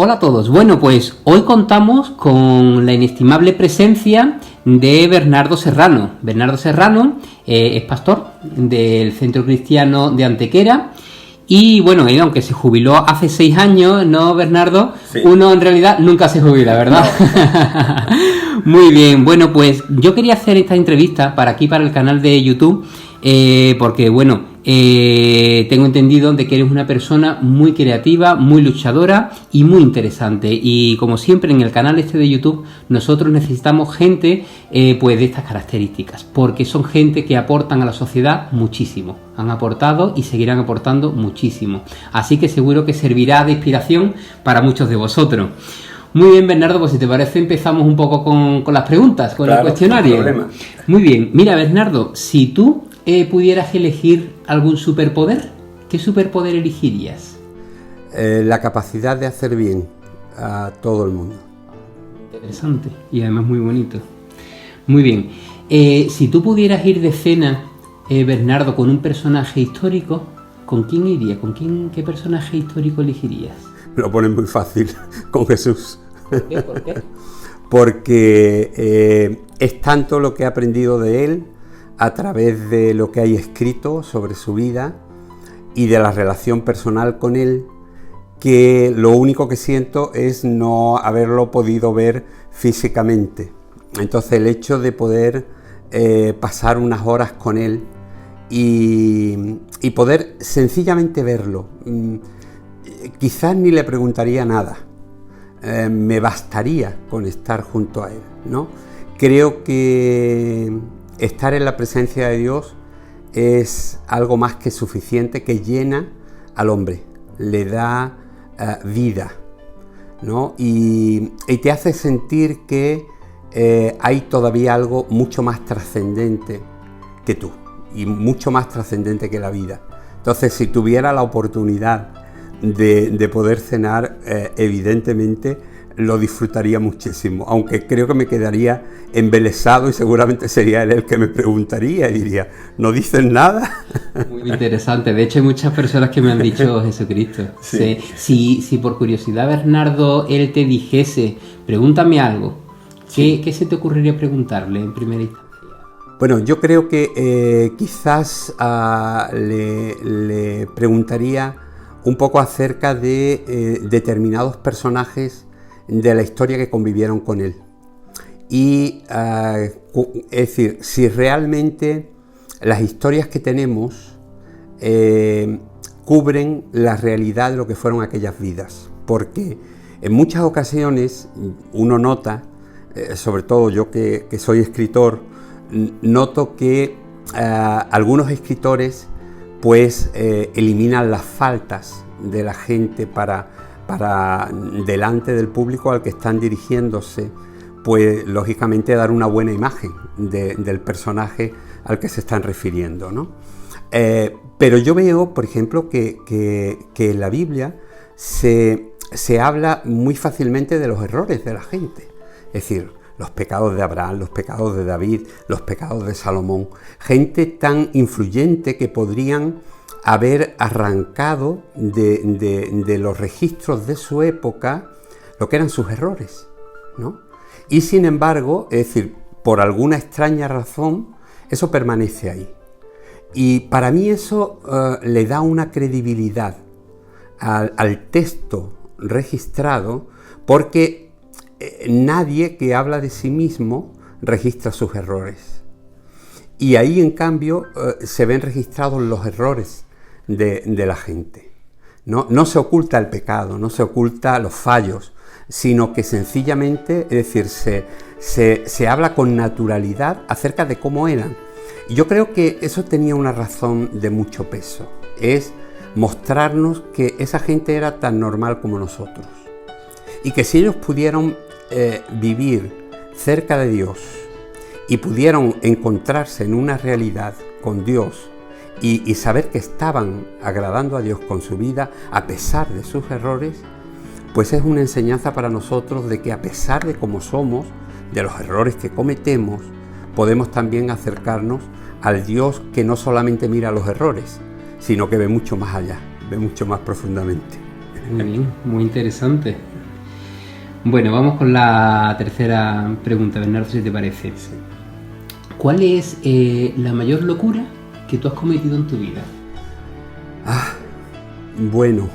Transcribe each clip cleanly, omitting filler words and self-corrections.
Hola a todos. Bueno, pues hoy contamos con la inestimable presencia de Bernardo Serrano. Bernardo Serrano es pastor del Centro Cristiano de Antequera y bueno, él aunque se jubiló hace 6 años, ¿no, Bernardo? Sí. Uno en realidad nunca se jubila, ¿verdad? No. Muy bien, bueno, pues yo quería hacer esta entrevista para el canal de YouTube porque bueno, tengo entendido de que eres una persona muy creativa, muy luchadora y muy interesante, y como siempre en el canal este de YouTube nosotros necesitamos gente pues de estas características, porque son gente que aportan a la sociedad muchísimo, han aportado y seguirán aportando muchísimo, así que seguro que servirá de inspiración para muchos de vosotros. Muy bien, Bernardo, pues si te parece empezamos un poco con las preguntas, con el cuestionario. Sin problema. Muy bien, mira, Bernardo, si tú pudieras elegir algún superpoder, ¿qué superpoder elegirías? La capacidad de hacer bien a todo el mundo. Interesante y además muy bonito. Muy bien. Si tú pudieras ir de cena, Bernardo, con un personaje histórico, ¿con quién irías? ¿Qué personaje histórico elegirías? Me lo ponen muy fácil, con Jesús. ¿Por qué? ¿Por qué? Porque es tanto lo que he aprendido de él a través de lo que hay escrito sobre su vida y de la relación personal con él, que lo único que siento es no haberlo podido ver físicamente. Entonces el hecho de poder pasar unas horas con él y poder sencillamente verlo, quizás ni le preguntaría nada, me bastaría con estar junto a él, ¿no? Creo que estar en la presencia de Dios es algo más que suficiente, que llena al hombre, le da vida, ¿no? Y te hace sentir que hay todavía algo mucho más trascendente que tú y mucho más trascendente que la vida. Entonces, si tuviera la oportunidad de poder cenar, evidentemente lo disfrutaría muchísimo, aunque creo que me quedaría embelesado y seguramente sería él el que me preguntaría y diría, ¿no dicen nada? Muy interesante, de hecho hay muchas personas que me han dicho Jesucristo. Sí. Si por curiosidad, Bernardo, él te dijese, pregúntame algo, ¿qué se te ocurriría preguntarle en primera instancia? Bueno, yo creo que quizás le preguntaría un poco acerca de determinados personajes de la historia que convivieron con él. Y es decir, si realmente las historias que tenemos cubren la realidad de lo que fueron aquellas vidas. Porque en muchas ocasiones uno nota, sobre todo yo que soy escritor, noto que algunos escritores pues eliminan las faltas de la gente para delante del público al que están dirigiéndose, pues lógicamente dar una buena imagen del personaje al que se están refiriendo, ¿no? Pero yo veo, por ejemplo, que en la Biblia se habla muy fácilmente de los errores de la gente, es decir, los pecados de Abraham, los pecados de David, los pecados de Salomón, gente tan influyente que podrían haber arrancado de los registros de su época lo que eran sus errores, ¿no? Y sin embargo, es decir, por alguna extraña razón, eso permanece ahí. Y para mí eso le da una credibilidad al texto registrado, porque nadie que habla de sí mismo registra sus errores. Y ahí, en cambio, se ven registrados los errores de la gente. No se oculta el pecado, no se oculta los fallos, sino que sencillamente, es decir, se habla con naturalidad acerca de cómo eran. Y yo creo que eso tenía una razón de mucho peso, es mostrarnos que esa gente era tan normal como nosotros. Y que si ellos pudieron vivir cerca de Dios y pudieron encontrarse en una realidad con Dios y saber que estaban agradando a Dios con su vida a pesar de sus errores, pues es una enseñanza para nosotros de que a pesar de cómo somos, de los errores que cometemos, podemos también acercarnos al Dios que no solamente mira los errores, sino que ve mucho más allá, ve mucho más profundamente. Muy bien, muy interesante. Bueno, vamos con la tercera pregunta, Bernardo, si te parece. Sí. ¿Cuál es la mayor locura que tú has cometido en tu vida? Bueno.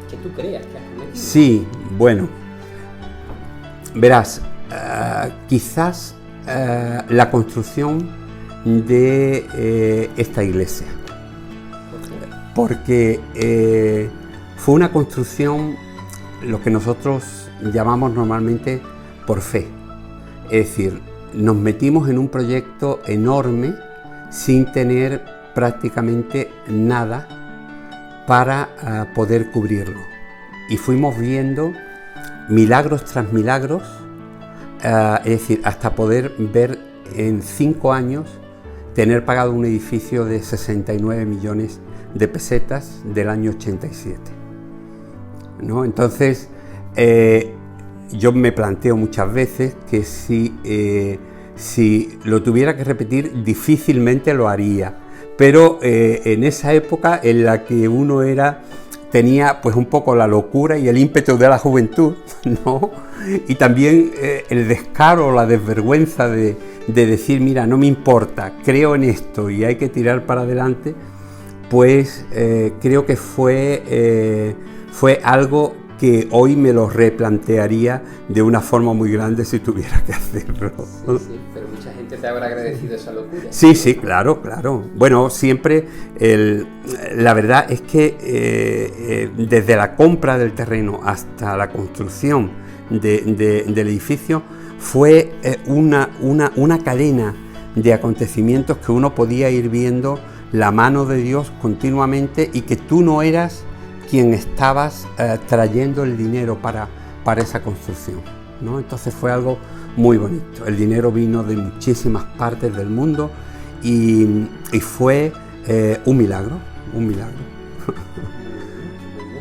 Que tú creas que has cometido. Sí, bueno. Verás, quizás la construcción de esta iglesia. Porque fue una construcción, lo que nosotros llamamos normalmente por fe. Es decir, nos metimos en un proyecto enorme sin tener prácticamente nada para poder cubrirlo. Y fuimos viendo milagros tras milagros, es decir, hasta poder ver en 5 años tener pagado un edificio de 69 millones de pesetas del año 87. ¿No? Entonces, yo me planteo muchas veces que si lo tuviera que repetir, difícilmente lo haría. Pero en esa época en la que uno tenía pues un poco la locura y el ímpetu de la juventud, ¿no? Y también el descaro, la desvergüenza de decir, mira, no me importa, creo en esto y hay que tirar para adelante, pues creo que fue algo que hoy me lo replantearía de una forma muy grande si tuviera que hacerlo. Sí, pero mucha gente te habrá agradecido esa locura. Sí, claro. Bueno, siempre la verdad es que desde la compra del terreno hasta la construcción del edificio fue una cadena de acontecimientos que uno podía ir viendo la mano de Dios continuamente y que tú no eras quien estabas trayendo el dinero para esa construcción, ¿no? Entonces fue algo muy bonito. El dinero vino de muchísimas partes del mundo y fue un milagro.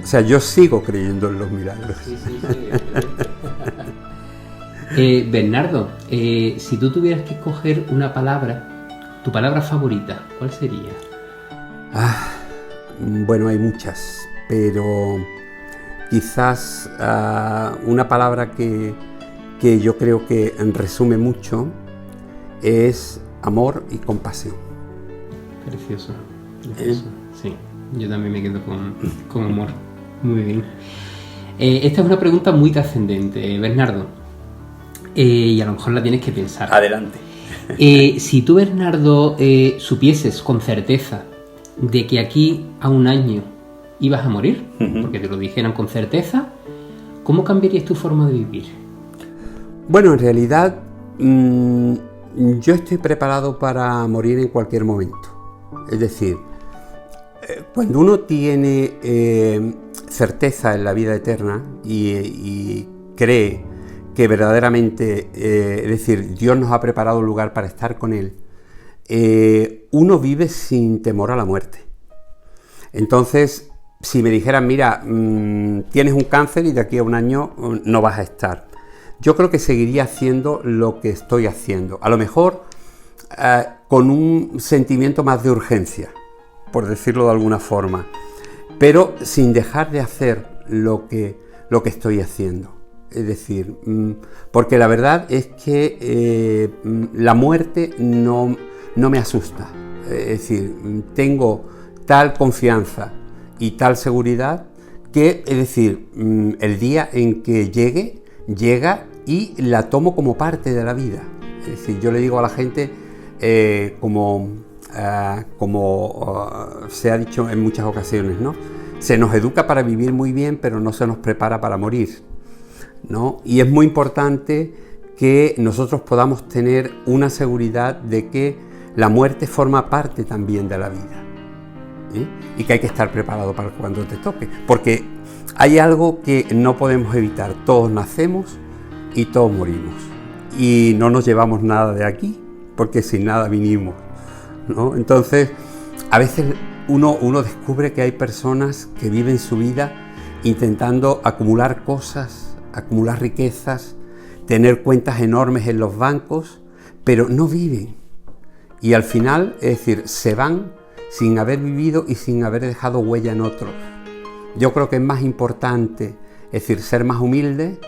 O sea, yo sigo creyendo en los milagros. Sí. Bernardo, si tú tuvieras que escoger una palabra, tu palabra favorita, ¿cuál sería? Bueno, hay muchas, pero quizás una palabra que yo creo que resume mucho es amor y compasión. Precioso. Sí, yo también me quedo con amor. Muy bien. Esta es una pregunta muy trascendente, Bernardo, y a lo mejor la tienes que pensar. Adelante. Si tú, Bernardo, supieses con certeza de que aquí a un año ibas a morir, porque te lo dijeran con certeza, ¿cómo cambiarías tu forma de vivir? Bueno, en realidad yo estoy preparado para morir en cualquier momento. Es decir, cuando uno tiene certeza en la vida eterna y cree que verdaderamente, es decir, Dios nos ha preparado un lugar para estar con Él, uno vive sin temor a la muerte. Entonces, si me dijeran, mira, tienes un cáncer y de aquí a un año no vas a estar, yo creo que seguiría haciendo lo que estoy haciendo. A lo mejor con un sentimiento más de urgencia, por decirlo de alguna forma, pero sin dejar de hacer lo que estoy haciendo. Es decir, porque la verdad es que la muerte no me asusta. Es decir, tengo tal confianza y tal seguridad que, es decir, el día en que llega y la tomo como parte de la vida. Es decir, yo le digo a la gente, como se ha dicho en muchas ocasiones, ¿no? Se nos educa para vivir muy bien, pero no se nos prepara para morir, ¿no? Y es muy importante que nosotros podamos tener una seguridad de que la muerte forma parte también de la vida, ¿sí? Y que hay que estar preparado para cuando te toque, porque hay algo que no podemos evitar. Todos nacemos y todos morimos, y no nos llevamos nada de aquí, porque sin nada vinimos, ¿no? Entonces, a veces uno descubre que hay personas que viven su vida intentando acumular cosas, acumular riquezas, tener cuentas enormes en los bancos, pero no viven. Y al final, es decir, se van sin haber vivido y sin haber dejado huella en otros. Yo creo que es más importante Es decir, ser más humilde,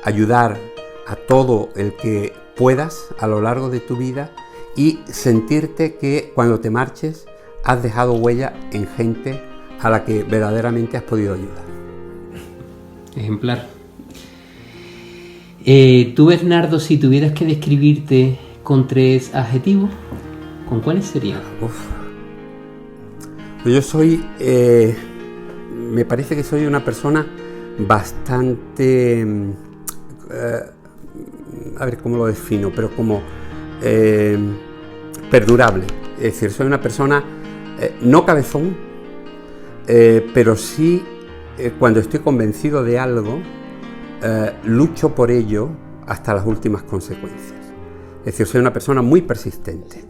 ayudar a todo el que puedas a lo largo de tu vida y sentirte que cuando te marches has dejado huella en gente a la que verdaderamente has podido ayudar. Ejemplar. Tú, Bernardo, si tuvieras que describirte con 3 adjetivos, ¿con cuáles serían? Yo soy, me parece que soy una persona bastante, a ver cómo lo defino, pero como perdurable. Es decir, soy una persona no cabezón, pero sí cuando estoy convencido de algo, lucho por ello hasta las últimas consecuencias. Es decir, soy una persona muy persistente.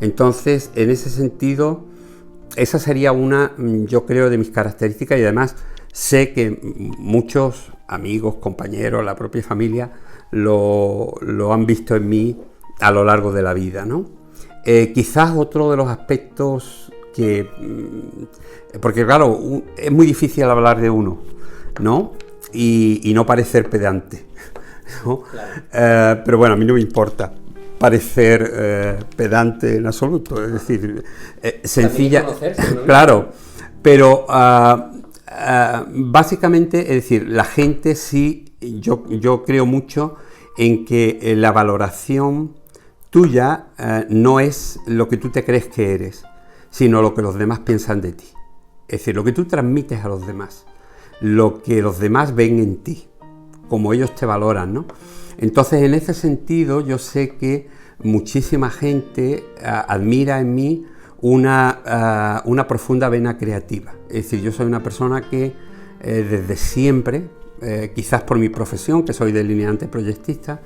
Entonces, en ese sentido, esa sería una, yo creo, de mis características, y además sé que muchos amigos, compañeros, la propia familia lo han visto en mí a lo largo de la vida, ¿no? Quizás otro de los aspectos que... Porque claro, es muy difícil hablar de uno, ¿no? Y no parecer pedante, ¿no? Claro. Pero bueno, a mí no me importa parecer pedante en absoluto, es decir, sencilla, ¿no? Claro, pero básicamente, es decir, la gente sí, yo creo mucho en que la valoración tuya no es lo que tú te crees que eres, sino lo que los demás piensan de ti. Es decir, lo que tú transmites a los demás, lo que los demás ven en ti, como ellos te valoran, ¿no? Entonces, en ese sentido, yo sé que muchísima gente admira en mí una profunda vena creativa. Es decir, yo soy una persona que desde siempre, quizás por mi profesión, que soy delineante proyectista,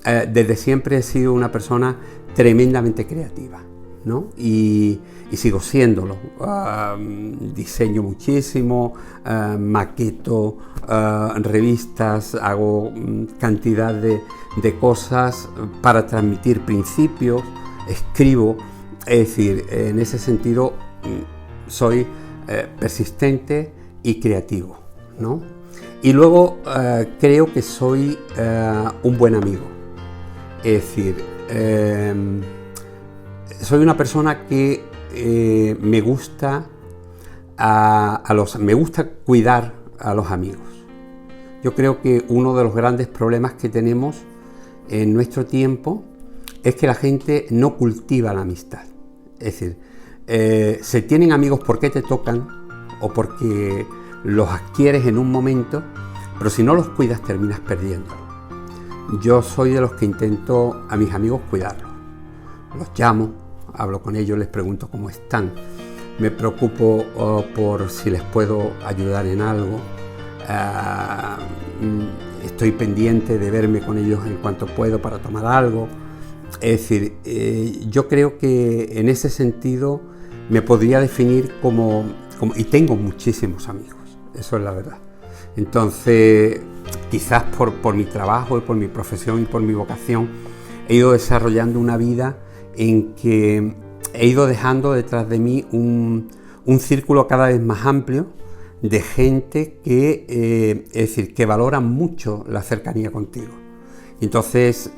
desde siempre he sido una persona tremendamente creativa, ¿no? Y sigo siéndolo. Diseño muchísimo, maqueto revistas, hago cantidad de cosas para transmitir principios, escribo. Es decir, en ese sentido soy persistente y creativo, ¿no? Y luego creo que soy un buen amigo. Es decir, soy una persona que me gusta cuidar a los amigos. Yo creo que uno de los grandes problemas que tenemos en nuestro tiempo es que la gente no cultiva la amistad. Es decir, se tienen amigos porque te tocan o porque los adquieres en un momento, pero si no los cuidas terminas perdiéndolos. Yo soy de los que intento a mis amigos cuidarlos. Los llamo, hablo con ellos, les pregunto cómo están. Me preocupo por si les puedo ayudar en algo. Estoy pendiente de verme con ellos en cuanto puedo para tomar algo. Es decir, yo creo que en ese sentido me podría definir como y tengo muchísimos amigos, eso es la verdad. Entonces, quizás por mi trabajo y por mi profesión y por mi vocación, he ido desarrollando una vida en que he ido dejando detrás de mí un círculo cada vez más amplio de gente que, es decir, que valoran mucho la cercanía contigo. Entonces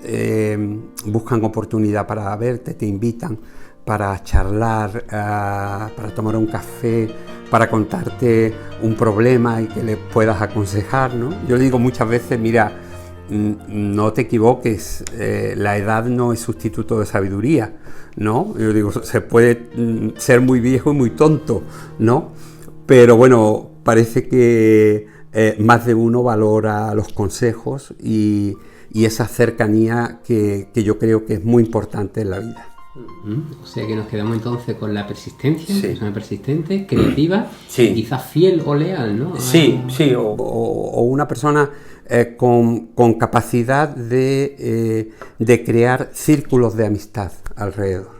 buscan oportunidad para verte, te invitan para charlar, para tomar un café, para contarte un problema y que le puedas aconsejar, ¿no? Yo digo muchas veces, mira, no te equivoques, la edad no es sustituto de sabiduría, ¿no? Yo digo, se puede ser muy viejo y muy tonto, ¿no? Pero bueno, parece que más de uno valora los consejos y esa cercanía que yo creo que es muy importante en la vida. O sea que nos quedamos entonces con la persistencia, sí. Persona persistente, creativa, sí. Quizás fiel o leal, ¿no? Sí, o una persona con capacidad de crear círculos de amistad alrededor.